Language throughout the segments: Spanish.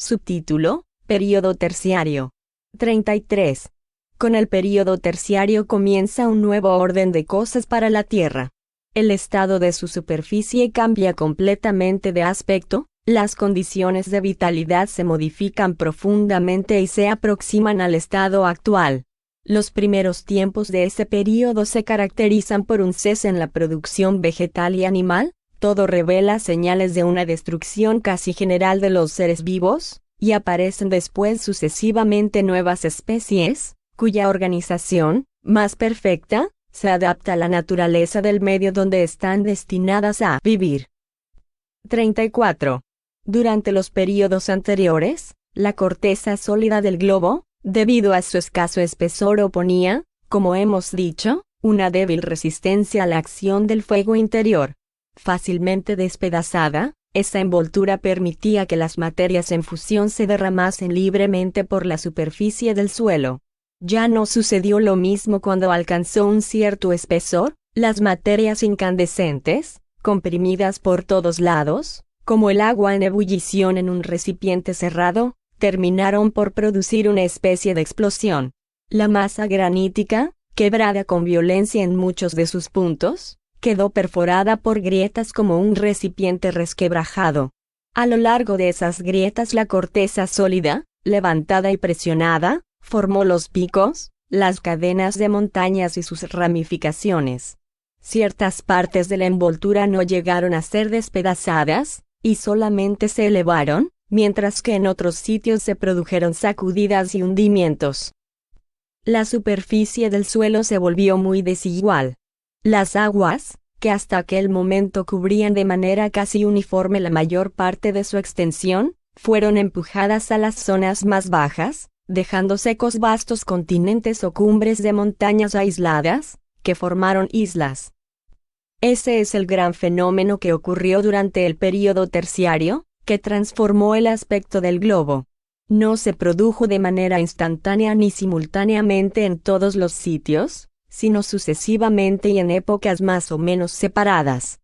Subtítulo: Período terciario. 33. Con el período terciario comienza un nuevo orden de cosas para la Tierra. El estado de su superficie cambia completamente de aspecto, las condiciones de vitalidad se modifican profundamente y se aproximan al estado actual. Los primeros tiempos de ese período se caracterizan por un cese en la producción vegetal y animal, todo revela señales de una destrucción casi general de los seres vivos, y aparecen después sucesivamente nuevas especies, cuya organización, más perfecta, se adapta a la naturaleza del medio donde están destinadas a vivir. 34. Durante los períodos anteriores, la corteza sólida del globo, debido a su escaso espesor oponía, como hemos dicho, una débil resistencia a la acción del fuego interior. Fácilmente despedazada, esa envoltura permitía que las materias en fusión se derramasen libremente por la superficie del suelo. Ya no sucedió lo mismo cuando alcanzó un cierto espesor, las materias incandescentes, comprimidas por todos lados, como el agua en ebullición en un recipiente cerrado, terminaron por producir una especie de explosión. La masa granítica, quebrada con violencia en muchos de sus puntos, quedó perforada por grietas como un recipiente resquebrajado. A lo largo de esas grietas la corteza sólida, levantada y presionada, formó los picos, las cadenas de montañas y sus ramificaciones. Ciertas partes de la envoltura no llegaron a ser despedazadas, y solamente se elevaron, mientras que en otros sitios se produjeron sacudidas y hundimientos. La superficie del suelo se volvió muy desigual. Las aguas, que hasta aquel momento cubrían de manera casi uniforme la mayor parte de su extensión, fueron empujadas a las zonas más bajas, dejando secos vastos continentes o cumbres de montañas aisladas, que formaron islas. Ese es el gran fenómeno que ocurrió durante el período terciario, que transformó el aspecto del globo. No se produjo de manera instantánea ni simultáneamente en todos los sitios, sino sucesivamente y en épocas más o menos separadas.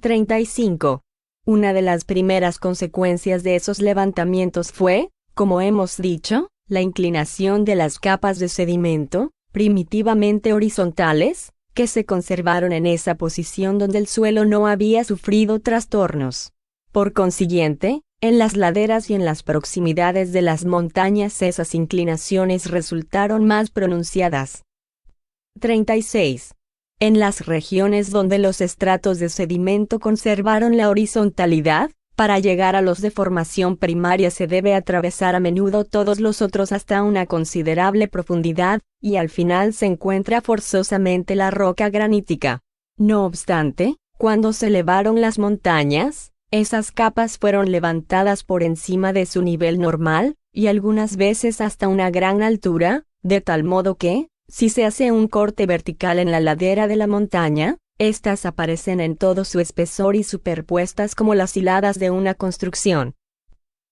35. Una de las primeras consecuencias de esos levantamientos fue, como hemos dicho, la inclinación de las capas de sedimento, primitivamente horizontales, que se conservaron en esa posición donde el suelo no había sufrido trastornos. Por consiguiente, en las laderas y en las proximidades de las montañas esas inclinaciones resultaron más pronunciadas. 36. En las regiones donde los estratos de sedimento conservaron la horizontalidad, para llegar a los de formación primaria se debe atravesar a menudo todos los otros hasta una considerable profundidad, y al final se encuentra forzosamente la roca granítica. No obstante, cuando se elevaron las montañas, esas capas fueron levantadas por encima de su nivel normal, y algunas veces hasta una gran altura, de tal modo que, si se hace un corte vertical en la ladera de la montaña, estas aparecen en todo su espesor y superpuestas como las hiladas de una construcción.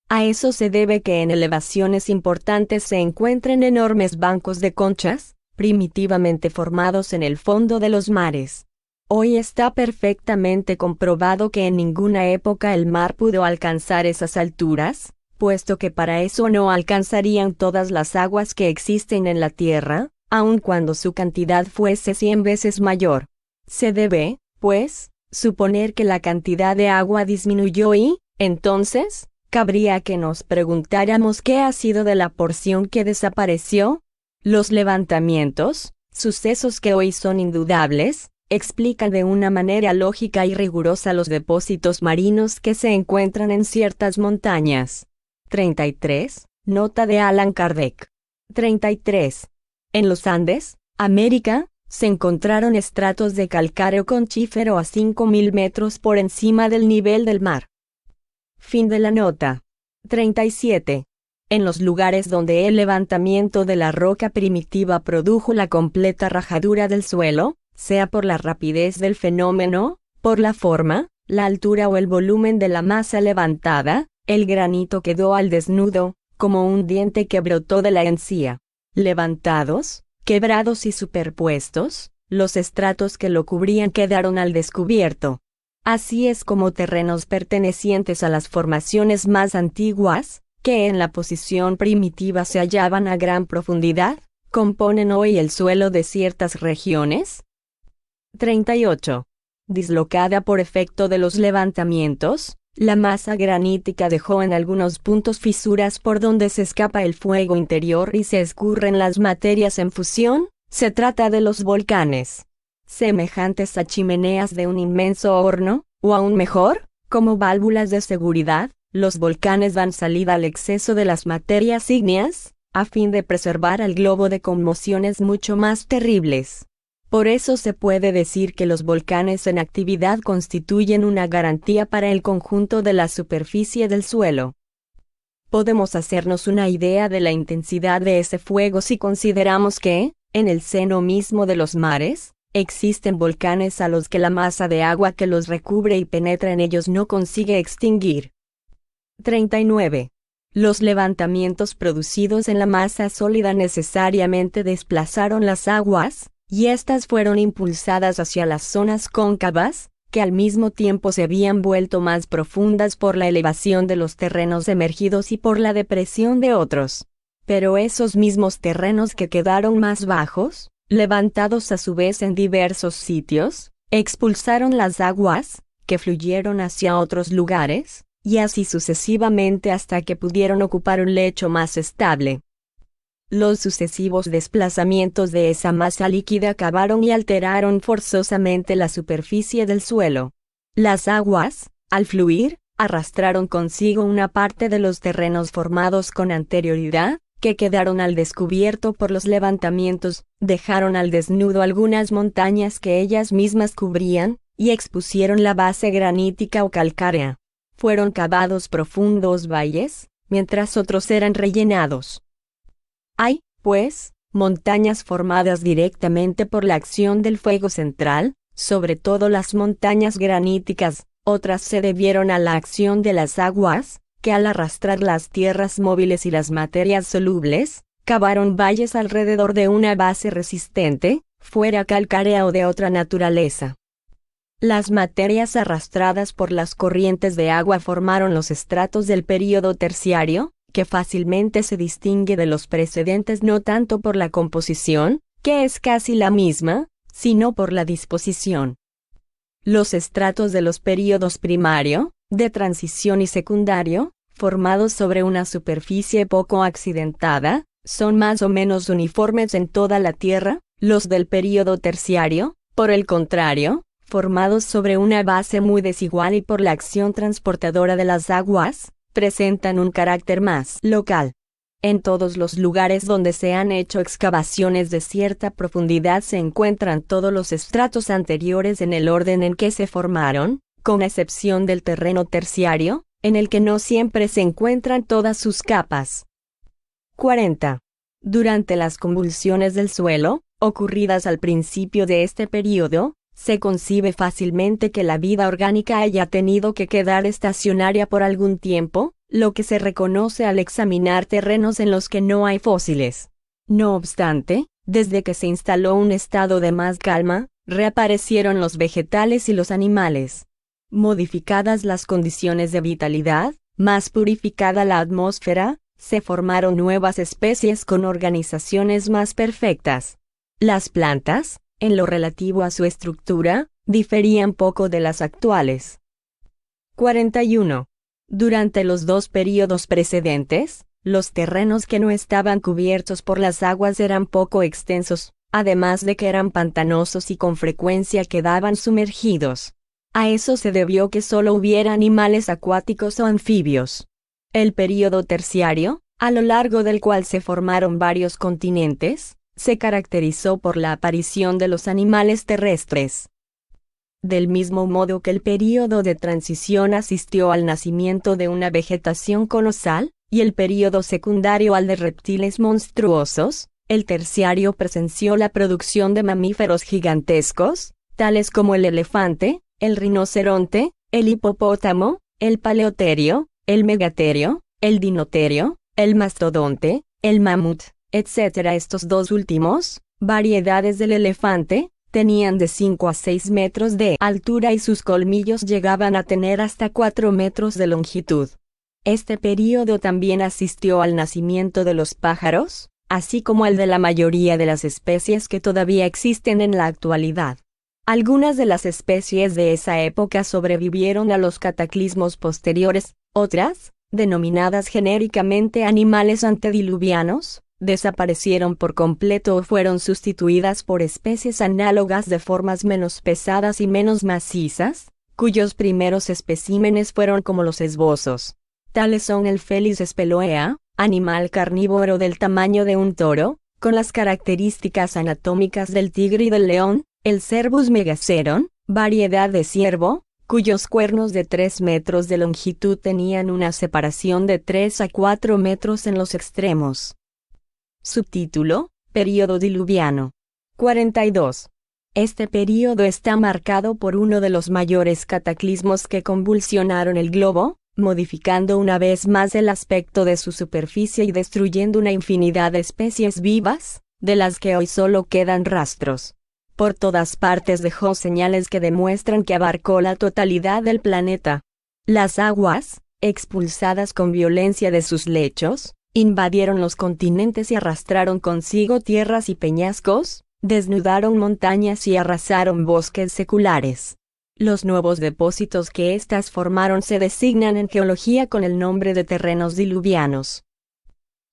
A eso se debe que en elevaciones importantes se encuentren enormes bancos de conchas, primitivamente formados en el fondo de los mares. Hoy está perfectamente comprobado que en ninguna época el mar pudo alcanzar esas alturas, puesto que para eso no alcanzarían todas las aguas que existen en la tierra, aun cuando su cantidad fuese 100 veces mayor. Se debe, pues, suponer que la cantidad de agua disminuyó y, entonces, cabría que nos preguntáramos qué ha sido de la porción que desapareció. Los levantamientos, sucesos que hoy son indudables, explican de una manera lógica y rigurosa los depósitos marinos que se encuentran en ciertas montañas. 33. Nota de Allan Kardec. 33. En los Andes, América, se encontraron estratos de calcáreo conchífero a 5.000 metros por encima del nivel del mar. Fin de la nota. 37. En los lugares donde el levantamiento de la roca primitiva produjo la completa rajadura del suelo, sea por la rapidez del fenómeno, por la forma, la altura o el volumen de la masa levantada, el granito quedó al desnudo, como un diente que brotó de la encía. Levantados, quebrados y superpuestos, los estratos que lo cubrían quedaron al descubierto. Así es como terrenos pertenecientes a las formaciones más antiguas, que en la posición primitiva se hallaban a gran profundidad, componen hoy el suelo de ciertas regiones. 38. Dislocada por efecto de los levantamientos, la masa granítica dejó en algunos puntos fisuras por donde se escapa el fuego interior y se escurren las materias en fusión. Se trata de los volcanes. Semejantes a chimeneas de un inmenso horno, o aún mejor, como válvulas de seguridad, los volcanes dan salida al exceso de las materias ígneas, a fin de preservar al globo de conmociones mucho más terribles. Por eso se puede decir que los volcanes en actividad constituyen una garantía para el conjunto de la superficie del suelo. Podemos hacernos una idea de la intensidad de ese fuego si consideramos que, en el seno mismo de los mares, existen volcanes a los que la masa de agua que los recubre y penetra en ellos no consigue extinguir. 39. Los levantamientos producidos en la masa sólida necesariamente desplazaron las aguas, y éstas fueron impulsadas hacia las zonas cóncavas, que al mismo tiempo se habían vuelto más profundas por la elevación de los terrenos emergidos y por la depresión de otros. Pero esos mismos terrenos que quedaron más bajos, levantados a su vez en diversos sitios, expulsaron las aguas, que fluyeron hacia otros lugares, y así sucesivamente hasta que pudieron ocupar un lecho más estable. Los sucesivos desplazamientos de esa masa líquida acabaron y alteraron forzosamente la superficie del suelo. Las aguas, al fluir, arrastraron consigo una parte de los terrenos formados con anterioridad, que quedaron al descubierto por los levantamientos, dejaron al desnudo algunas montañas que ellas mismas cubrían, y expusieron la base granítica o calcárea. Fueron cavados profundos valles, mientras otros eran rellenados. Hay, pues, montañas formadas directamente por la acción del fuego central, sobre todo las montañas graníticas, otras se debieron a la acción de las aguas, que al arrastrar las tierras móviles y las materias solubles, cavaron valles alrededor de una base resistente, fuera calcárea o de otra naturaleza. Las materias arrastradas por las corrientes de agua formaron los estratos del período terciario, que fácilmente se distingue de los precedentes no tanto por la composición, que es casi la misma, sino por la disposición. Los estratos de los períodos primario, de transición y secundario, formados sobre una superficie poco accidentada, son más o menos uniformes en toda la Tierra. Los del período terciario, por el contrario, formados sobre una base muy desigual y por la acción transportadora de las aguas, presentan un carácter más local. En todos los lugares donde se han hecho excavaciones de cierta profundidad se encuentran todos los estratos anteriores en el orden en que se formaron, con excepción del terreno terciario, en el que no siempre se encuentran todas sus capas. 40. Durante las convulsiones del suelo, ocurridas al principio de este período, se concibe fácilmente que la vida orgánica haya tenido que quedar estacionaria por algún tiempo, lo que se reconoce al examinar terrenos en los que no hay fósiles. No obstante, desde que se instaló un estado de más calma, reaparecieron los vegetales y los animales. Modificadas las condiciones de vitalidad, más purificada la atmósfera, se formaron nuevas especies con organizaciones más perfectas. Las plantas, en lo relativo a su estructura, diferían poco de las actuales. 41. Durante los dos períodos precedentes, los terrenos que no estaban cubiertos por las aguas eran poco extensos, además de que eran pantanosos y con frecuencia quedaban sumergidos. A eso se debió que solo hubiera animales acuáticos o anfibios. El período terciario, a lo largo del cual se formaron varios continentes, se caracterizó por la aparición de los animales terrestres. Del mismo modo que el período de transición asistió al nacimiento de una vegetación colosal, y el período secundario al de reptiles monstruosos, el terciario presenció la producción de mamíferos gigantescos, tales como el elefante, el rinoceronte, el hipopótamo, el paleoterio, el megaterio, el dinoterio, el mastodonte, el mamut, etc. Estos dos últimos, variedades del elefante, tenían de 5 a 6 metros de altura y sus colmillos llegaban a tener hasta 4 metros de longitud. Este período también asistió al nacimiento de los pájaros, así como al de la mayoría de las especies que todavía existen en la actualidad. Algunas de las especies de esa época sobrevivieron a los cataclismos posteriores, otras, denominadas genéricamente animales antediluvianos, desaparecieron por completo o fueron sustituidas por especies análogas de formas menos pesadas y menos macizas, cuyos primeros especímenes fueron como los esbozos. Tales son el Felis speloea, animal carnívoro del tamaño de un toro, con las características anatómicas del tigre y del león, el Cervus megaceron, variedad de ciervo, cuyos cuernos de 3 metros de longitud tenían una separación de 3 a 4 metros en los extremos. Subtítulo: Período diluviano. 42. Este período está marcado por uno de los mayores cataclismos que convulsionaron el globo, modificando una vez más el aspecto de su superficie y destruyendo una infinidad de especies vivas, de las que hoy solo quedan rastros. Por todas partes dejó señales que demuestran que abarcó la totalidad del planeta. Las aguas, expulsadas con violencia de sus lechos, invadieron los continentes y arrastraron consigo tierras y peñascos, desnudaron montañas y arrasaron bosques seculares. Los nuevos depósitos que éstas formaron se designan en geología con el nombre de terrenos diluvianos.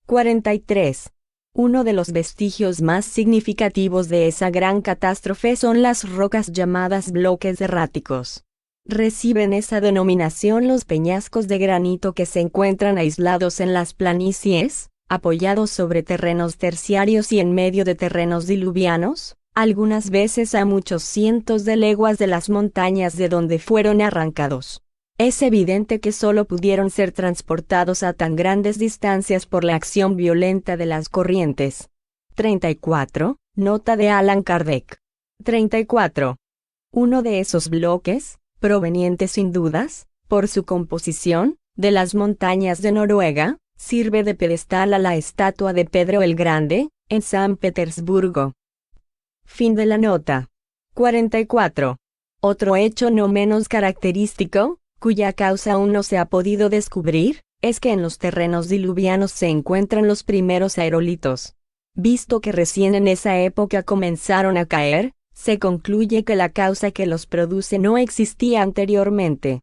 43. Uno de los vestigios más significativos de esa gran catástrofe son las rocas llamadas bloques erráticos. Reciben esa denominación los peñascos de granito que se encuentran aislados en las planicies, apoyados sobre terrenos terciarios y en medio de terrenos diluvianos, algunas veces a muchos cientos de leguas de las montañas de donde fueron arrancados. Es evidente que solo pudieron ser transportados a tan grandes distancias por la acción violenta de las corrientes. 34. Nota de Allan Kardec. 34. Uno de esos bloques, proveniente sin dudas, por su composición, de las montañas de Noruega, sirve de pedestal a la estatua de Pedro el Grande, en San Petersburgo. Fin de la nota. 44. Otro hecho no menos característico, cuya causa aún no se ha podido descubrir, es que en los terrenos diluvianos se encuentran los primeros aerolitos. Visto que recién en esa época comenzaron a caer, se concluye que la causa que los produce no existía anteriormente.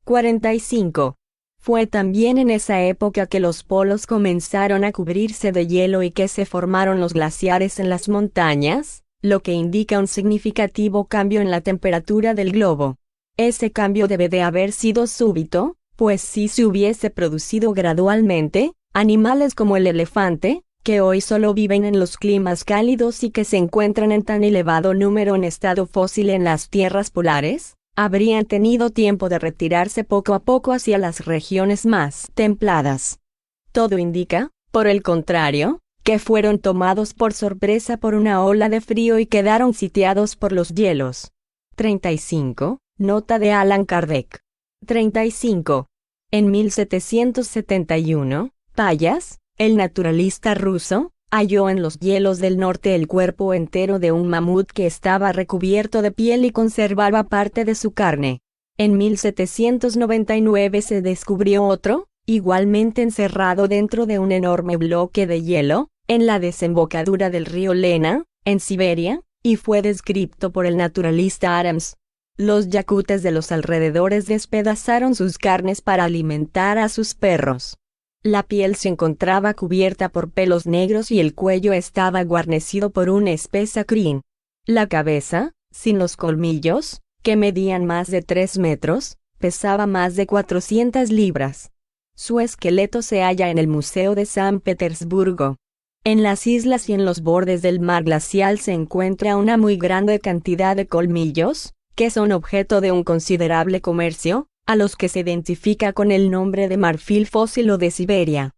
45. Fue también en esa época que los polos comenzaron a cubrirse de hielo y que se formaron los glaciares en las montañas, lo que indica un significativo cambio en la temperatura del globo. Ese cambio debe de haber sido súbito, pues si se hubiese producido gradualmente, animales como el elefante, que hoy solo viven en los climas cálidos y que se encuentran en tan elevado número en estado fósil en las tierras polares, habrían tenido tiempo de retirarse poco a poco hacia las regiones más templadas. Todo indica, por el contrario, que fueron tomados por sorpresa por una ola de frío y quedaron sitiados por los hielos. 35. Nota de Allan Kardec. 35. En 1771, Pallas, el naturalista ruso, halló en los hielos del norte el cuerpo entero de un mamut que estaba recubierto de piel y conservaba parte de su carne. En 1799 se descubrió otro, igualmente encerrado dentro de un enorme bloque de hielo, en la desembocadura del río Lena, en Siberia, y fue descrito por el naturalista Adams. Los yakutes de los alrededores despedazaron sus carnes para alimentar a sus perros. La piel se encontraba cubierta por pelos negros y el cuello estaba guarnecido por una espesa crin. La cabeza, sin los colmillos, que medían más de 3 metros, pesaba más de 400 libras. Su esqueleto se halla en el Museo de San Petersburgo. En las islas y en los bordes del mar glacial se encuentra una muy grande cantidad de colmillos, que son objeto de un considerable comercio, a los que se identifica con el nombre de marfil fósil o de Siberia.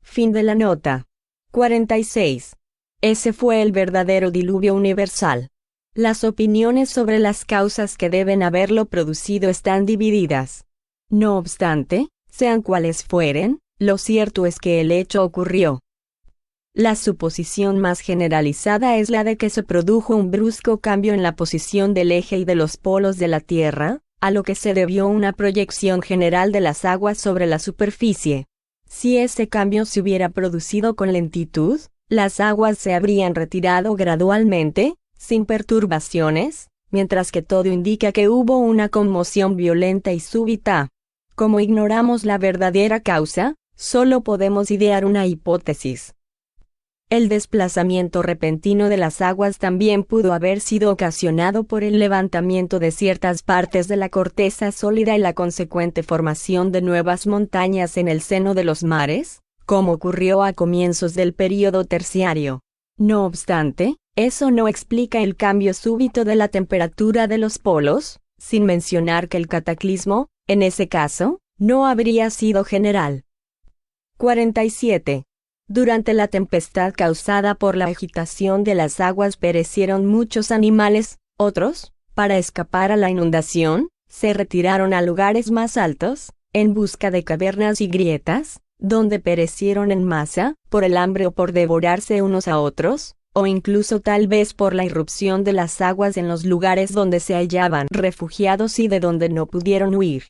Fin de la nota. 46. Ese fue el verdadero diluvio universal. Las opiniones sobre las causas que deben haberlo producido están divididas. No obstante, sean cuales fueren, lo cierto es que el hecho ocurrió. La suposición más generalizada es la de que se produjo un brusco cambio en la posición del eje y de los polos de la Tierra, a lo que se debió una proyección general de las aguas sobre la superficie. Si ese cambio se hubiera producido con lentitud, las aguas se habrían retirado gradualmente, sin perturbaciones, mientras que todo indica que hubo una conmoción violenta y súbita. Como ignoramos la verdadera causa, solo podemos idear una hipótesis. El desplazamiento repentino de las aguas también pudo haber sido ocasionado por el levantamiento de ciertas partes de la corteza sólida y la consecuente formación de nuevas montañas en el seno de los mares, como ocurrió a comienzos del período terciario. No obstante, eso no explica el cambio súbito de la temperatura de los polos, sin mencionar que el cataclismo, en ese caso, no habría sido general. 47. Durante la tempestad causada por la agitación de las aguas perecieron muchos animales, otros, para escapar a la inundación, se retiraron a lugares más altos, en busca de cavernas y grietas, donde perecieron en masa, por el hambre o por devorarse unos a otros, o incluso tal vez por la irrupción de las aguas en los lugares donde se hallaban refugiados y de donde no pudieron huir.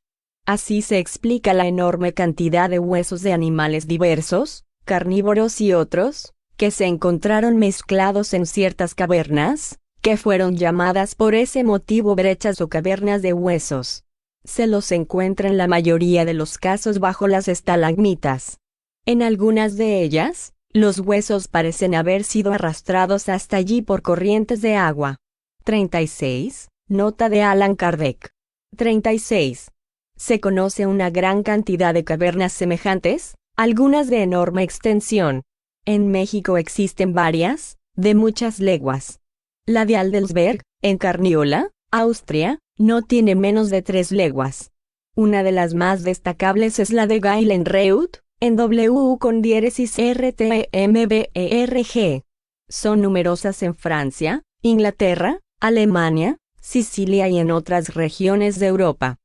Así se explica la enorme cantidad de huesos de animales diversos, carnívoros y otros, que se encontraron mezclados en ciertas cavernas, que fueron llamadas por ese motivo brechas o cavernas de huesos. Se los encuentra en la mayoría de los casos bajo las estalagmitas. En algunas de ellas, los huesos parecen haber sido arrastrados hasta allí por corrientes de agua. 36. Nota de Allan Kardec. 36. Se conoce una gran cantidad de cavernas semejantes, algunas de enorme extensión. En México existen varias, de muchas leguas. La de Adelsberg, en Carniola, Austria, no tiene menos de 3 leguas. Una de las más destacables es la de Geilenreuth, en W/RTMBERG. Son numerosas en Francia, Inglaterra, Alemania, Sicilia y en otras regiones de Europa.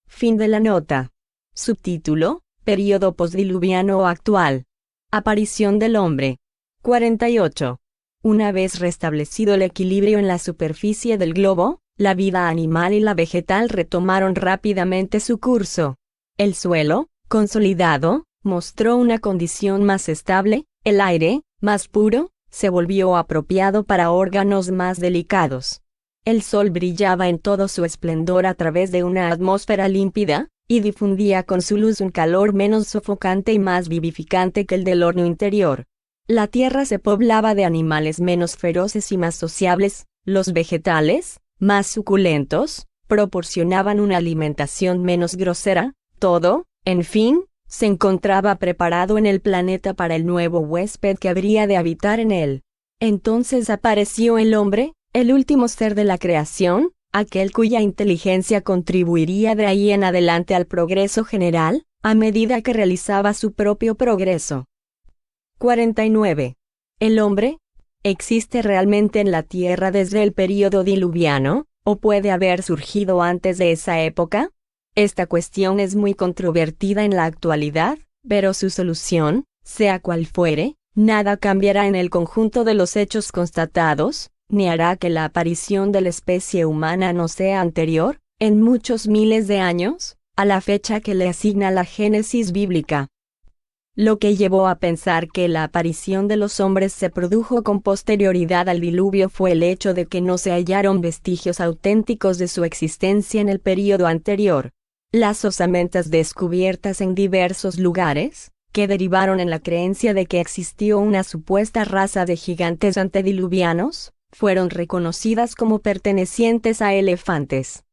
Fin de la nota. Subtítulo: Período postdiluviano o actual. Aparición del hombre. 48. Una vez restablecido el equilibrio en la superficie del globo, la vida animal y la vegetal retomaron rápidamente su curso. El suelo, consolidado, mostró una condición más estable, el aire, más puro, se volvió apropiado para órganos más delicados. El sol brillaba en todo su esplendor a través de una atmósfera límpida, y difundía con su luz un calor menos sofocante y más vivificante que el del horno interior. La tierra se poblaba de animales menos feroces y más sociables, los vegetales, más suculentos, proporcionaban una alimentación menos grosera, todo, en fin, se encontraba preparado en el planeta para el nuevo huésped que habría de habitar en él. Entonces apareció el hombre, el último ser de la creación, aquel cuya inteligencia contribuiría de ahí en adelante al progreso general, a medida que realizaba su propio progreso. 49. ¿El hombre existe realmente en la Tierra desde el período diluviano, o puede haber surgido antes de esa época? Esta cuestión es muy controvertida en la actualidad, pero su solución, sea cual fuere, nada cambiará en el conjunto de los hechos constatados, ni hará que la aparición de la especie humana no sea anterior, en muchos miles de años, a la fecha que le asigna la Génesis bíblica. Lo que llevó a pensar que la aparición de los hombres se produjo con posterioridad al diluvio fue el hecho de que no se hallaron vestigios auténticos de su existencia en el período anterior. Las osamentas descubiertas en diversos lugares, que derivaron en la creencia de que existió una supuesta raza de gigantes antediluvianos, fueron reconocidas como pertenecientes a elefantes.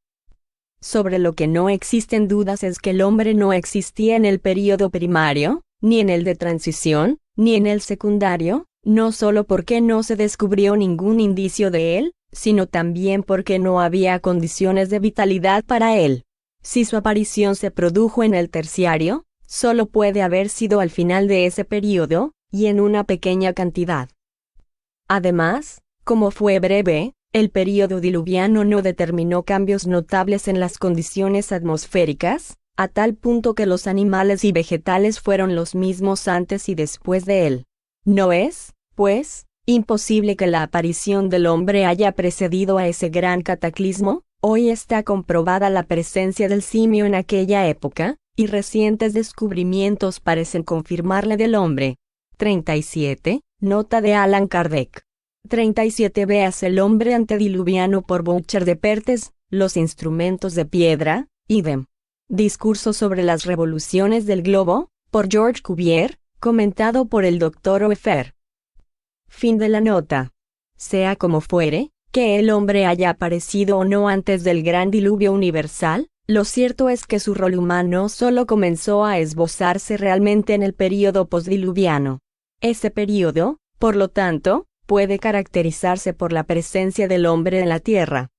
Sobre lo que no existen dudas es que el hombre no existía en el período primario, ni en el de transición, ni en el secundario, no solo porque no se descubrió ningún indicio de él, sino también porque no había condiciones de vitalidad para él. Si su aparición se produjo en el terciario, solo puede haber sido al final de ese período, y en una pequeña cantidad. Además, como fue breve, el período diluviano no determinó cambios notables en las condiciones atmosféricas, a tal punto que los animales y vegetales fueron los mismos antes y después de él. No es, pues, imposible que la aparición del hombre haya precedido a ese gran cataclismo, Hoy está comprobada la presencia del simio en aquella época, y recientes descubrimientos parecen confirmarla del hombre. 37. Nota de Allan Kardec. 37. Veas El hombre antediluviano por Boucher de Perthes, Los instrumentos de piedra, idem. Discurso sobre las revoluciones del globo, por George Cuvier, comentado por el Dr. Oefer. Fin de la nota. Sea como fuere, que el hombre haya aparecido o no antes del gran diluvio universal, lo cierto es que su rol humano solo comenzó a esbozarse realmente en el período postdiluviano. Ese período, por lo tanto, puede caracterizarse por la presencia del hombre en la Tierra.